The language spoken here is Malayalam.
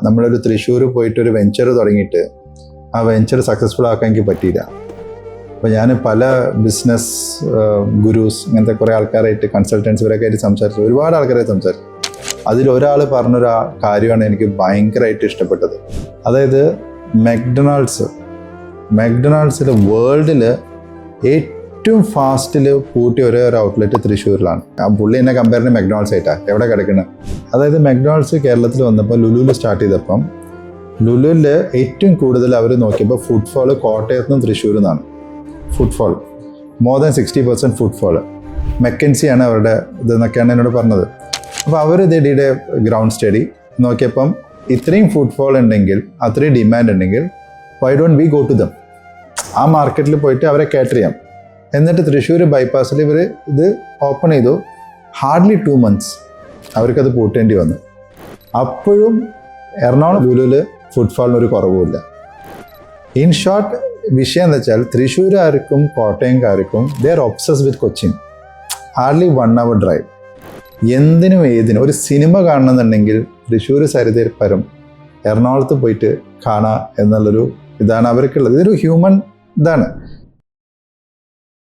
നമ്മളൊരു തൃശ്ശൂർ പോയിട്ട് ഒരു വെഞ്ചർ തുടങ്ങിയിട്ട് ആ വെഞ്ചർ സക്സസ്ഫുൾ ആക്കാൻ എനിക്ക് പറ്റിയില്ല. അപ്പോൾ ഞാൻ പല ബിസിനസ് ഗുരുസ് ഇങ്ങനത്തെ കുറേ ആൾക്കാരായിട്ട് കൺസൾട്ടൻസ് ഇവരൊക്കെ ആയിട്ട് സംസാരിച്ചു, ഒരുപാട് ആൾക്കാരായിട്ട് സംസാരിച്ചു. അതിലൊരാൾ പറഞ്ഞൊരു കാര്യമാണ് എനിക്ക് ഭയങ്കരമായിട്ട് ഇഷ്ടപ്പെട്ടത്. അതായത് മെക്ഡൊണാൾഡ്സിൽ വേൾഡിൽ ഏറ്റവും ഫാസ്റ്റിൽ പൂട്ടിയ ഒരേ ഒരു ഔട്ട്ലെറ്റ് തൃശ്ശൂരിലാണ്. ആ പുള്ളി എന്നെ കമ്പയർ ചെയ്യുന്ന മെക്ഡൊണാൾഡ്സ് ആയിട്ടാണ് എവിടെ കിടക്കുന്നത്. അതായത് മെക്ഡൊണാൾഡ്സ് കേരളത്തിൽ വന്നപ്പോൾ ലുലുവിൽ സ്റ്റാർട്ട് ചെയ്തപ്പം ലുലുവിൽ ഏറ്റവും കൂടുതൽ അവർ നോക്കിയപ്പോൾ ഫുട്ഫോൾ കോട്ടയത്ത് നിന്നും തൃശ്ശൂരിൽ നിന്നാണ്. ഫുട്ഫോൾ മോർ ദാൻ 60% ഫുട്ഫോൾ. മെക്കൻസിയാണ് അവരുടെ ഇതെന്നൊക്കെയാണ് എന്നോട് പറഞ്ഞത്. അപ്പോൾ അവർ ഇതിടെ ഗ്രൗണ്ട് സ്റ്റഡി നോക്കിയപ്പം ഇത്രയും ഫുട്ഫോൾ ഉണ്ടെങ്കിൽ, അത്രയും ഡിമാൻഡ് ഉണ്ടെങ്കിൽ, why don't we go to them? ആ മാർക്കറ്റിൽ പോയിട്ട് അവരെ കാറ്റർ ചെയ്യാം. എന്നിട്ട് തൃശ്ശൂർ ബൈപ്പാസിൽ ഇവർ ഇത് ഓപ്പൺ ചെയ്തു. ഹാർഡ്ലി 2 months അവർക്കത് പൂട്ടേണ്ടി വന്നു. അപ്പോഴും എറണാകുളം ലുലുവിൽ ഫുട്ഫോളിനൊരു കുറവുമില്ല. ഇൻ ഷോർട്ട് വിഷയം എന്താ വെച്ചാൽ തൃശ്ശൂരുകാർക്കും കോട്ടയംകാർക്കും they are obsessed with Cochin. Hardly 1 hour drive. എന്തിനും ഏതിനും ഒരു സിനിമ കാണണമെന്നുണ്ടെങ്കിൽ തൃശ്ശൂർ സരിതയിൽ പരം എറണാകുളത്ത് പോയിട്ട് കാണുക എന്നുള്ളൊരു ഇതാണ് അവർക്കുള്ളത്. ഇതൊരു ഹ്യൂമൻ ഇതാണ്.